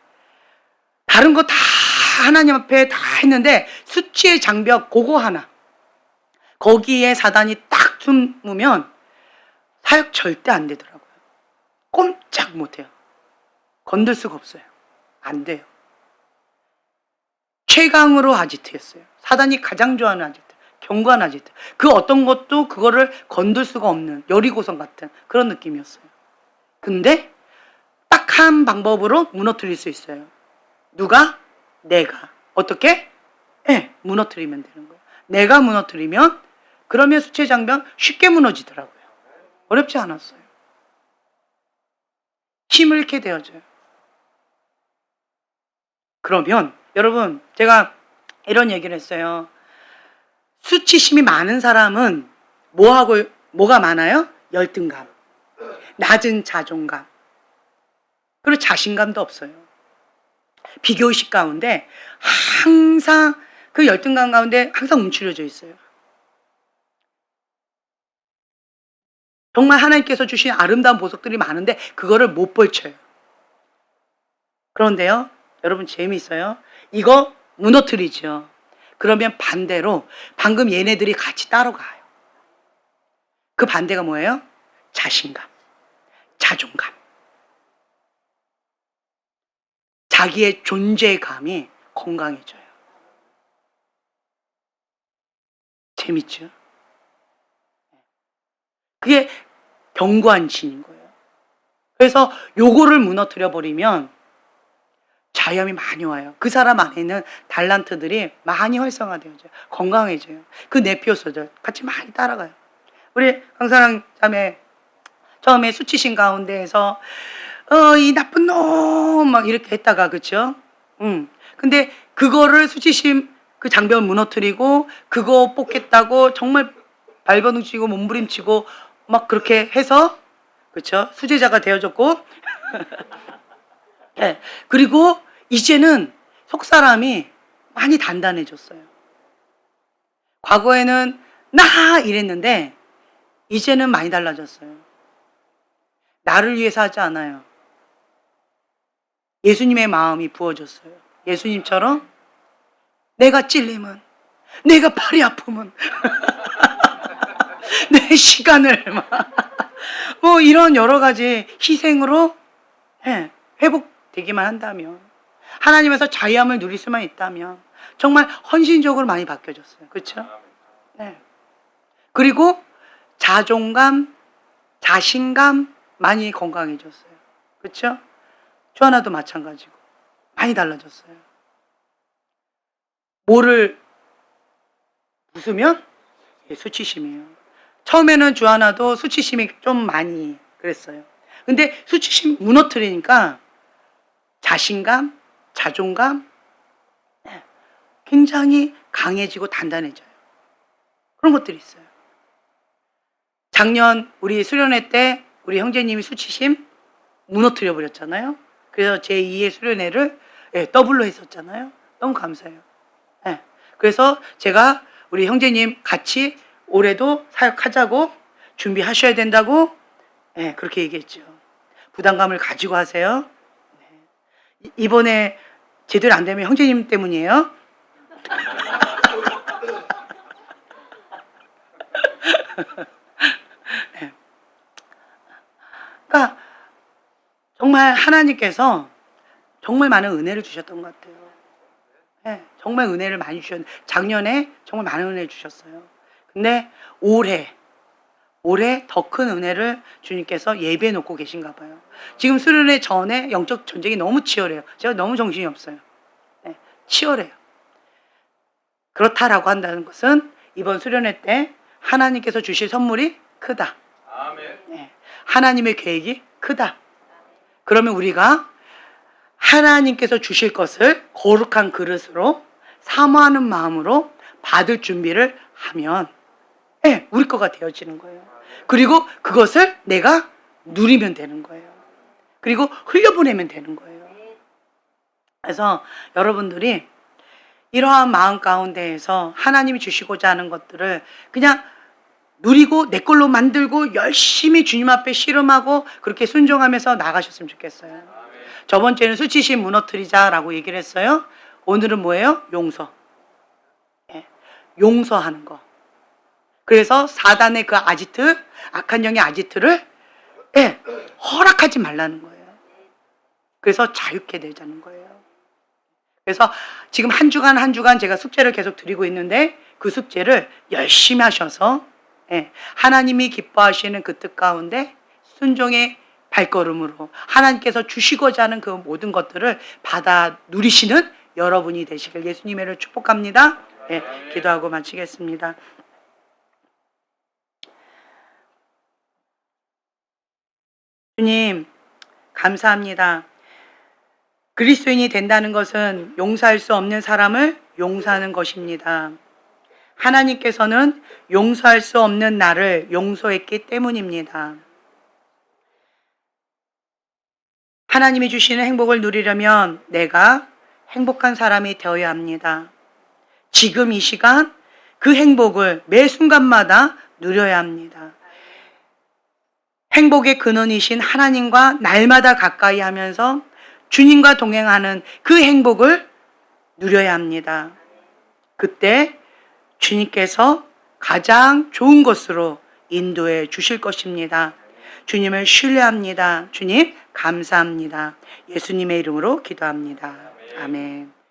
다른 거 다 하나님 앞에 다 했는데 수치의 장벽 그거 하나, 거기에 사단이 딱 숨으면 사역 절대 안 되더라고요. 꼼짝 못해요. 건들 수가 없어요. 안 돼요. 최강으로 아지트였어요. 사단이 가장 좋아하는 아지트, 견고한 아지트. 그 어떤 것도 그거를 건들 수가 없는 여리고성 같은 그런 느낌이었어요. 근데 딱 한 방법으로 무너뜨릴 수 있어요. 누가? 내가. 어떻게? 무너뜨리면 되는 거예요. 내가 무너뜨리면, 그러면 수치 장벽 쉽게 무너지더라고요. 어렵지 않았어요. 힘을 잃게 되어져요. 그러면 여러분, 제가 이런 얘기를 했어요. 수치심이 많은 사람은 뭐가 많아요? 열등감, 낮은 자존감, 그리고 자신감도 없어요. 비교의식 가운데 항상, 그 열등감 가운데 항상 움츠려져 있어요. 정말 하나님께서 주신 아름다운 보석들이 많은데 그거를 못 벌쳐요. 그런데요, 여러분 재미있어요. 이거 무너뜨리죠. 그러면 반대로 방금 얘네들이 같이 따라가요. 그 반대가 뭐예요? 자신감, 자존감. 자기의 존재감이 건강해져요. 재밌죠. 그게 견고한 신인 거예요. 그래서 요거를 무너뜨려 버리면 자염이 많이 와요. 그 사람 안에는 달란트들이 많이 활성화되어져요. 건강해져요. 그 네피오스들 같이 많이 따라가요. 우리 강사랑 자매 처음에 수치심 가운데에서 이 나쁜 놈 막 이렇게 했다가 그쵸? 근데 그거를 수치심 그 장벽을 무너뜨리고 그거 뽑겠다고 정말 발버둥치고 몸부림치고 막 그렇게 해서 그쵸? 수제자가 되어졌고 네. 그리고 이제는 속사람이 많이 단단해졌어요. 과거에는 나 이랬는데 이제는 많이 달라졌어요. 나를 위해서 하지 않아요. 예수님의 마음이 부어졌어요. 예수님처럼 내가 찔림은, 내가 팔이 아프면, 내 시간을 뭐 이런 여러 가지 희생으로 회복되기만 한다면, 하나님에서 자유함을 누릴 수만 있다면 정말 헌신적으로 많이 바뀌어졌어요. 그렇죠? 네. 그리고 자존감, 자신감 많이 건강해졌어요. 그렇죠? 주하나도 마찬가지고 많이 달라졌어요. 뭐를 웃으면 수치심이에요. 처음에는 주하나도 수치심이 좀 많이 그랬어요. 근데 수치심 무너뜨리니까 자신감, 자존감 굉장히 강해지고 단단해져요. 그런 것들이 있어요. 작년 우리 수련회 때 우리 형제님이 수치심 무너뜨려 버렸잖아요. 그래서 제2의 수련회를 더블로 했었잖아요. 너무 감사해요. 그래서 제가 우리 형제님 같이 올해도 사역하자고 준비하셔야 된다고 그렇게 얘기했죠. 부담감을 가지고 하세요. 이번에 제대로 안 되면 형제님 때문이에요. 그러니까 정말 하나님께서 정말 많은 은혜를 주셨던 것 같아요. 정말 은혜를 많이 주셨는데 작년에 정말 많은 은혜를 주셨어요. 근데 올해 더 큰 은혜를 주님께서 예배해 놓고 계신가 봐요. 지금 수련회 전에 영적 전쟁이 너무 치열해요. 제가 너무 정신이 없어요. 치열해요. 그렇다라고 한다는 것은 이번 수련회 때 하나님께서 주실 선물이 크다. 아멘. 하나님의 계획이 크다. 그러면 우리가 하나님께서 주실 것을 거룩한 그릇으로 사모하는 마음으로 받을 준비를 하면 우리 거가 되어지는 거예요. 그리고 그것을 내가 누리면 되는 거예요. 그리고 흘려보내면 되는 거예요. 그래서 여러분들이 이러한 마음 가운데에서 하나님이 주시고자 하는 것들을 그냥 누리고 내 걸로 만들고 열심히 주님 앞에 씨름하고 그렇게 순종하면서 나가셨으면 좋겠어요. 저번 주에는 수치심 무너뜨리자라고 얘기를 했어요. 오늘은 뭐예요? 용서. 용서하는 거. 그래서 사단의 그 아지트, 악한 영의 아지트를 허락하지 말라는 거예요. 그래서 자유케 되자는 거예요. 그래서 지금 한 주간 제가 숙제를 계속 드리고 있는데 그 숙제를 열심히 하셔서 하나님이 기뻐하시는 그 뜻 가운데 순종의 발걸음으로 하나님께서 주시고자 하는 그 모든 것들을 받아 누리시는 여러분이 되시길 예수님의 이름으로 축복합니다. 기도하고 마치겠습니다. 주님 감사합니다. 그리스도인이 된다는 것은 용서할 수 없는 사람을 용서하는 것입니다. 하나님께서는 용서할 수 없는 나를 용서했기 때문입니다. 하나님이 주시는 행복을 누리려면 내가 행복한 사람이 되어야 합니다. 지금 이 시간 그 행복을 매 순간마다 누려야 합니다. 행복의 근원이신 하나님과 날마다 가까이 하면서 주님과 동행하는 그 행복을 누려야 합니다. 그때 주님께서 가장 좋은 것으로 인도해 주실 것입니다. 주님을 신뢰합니다. 주님 감사합니다. 예수님의 이름으로 기도합니다. 아멘.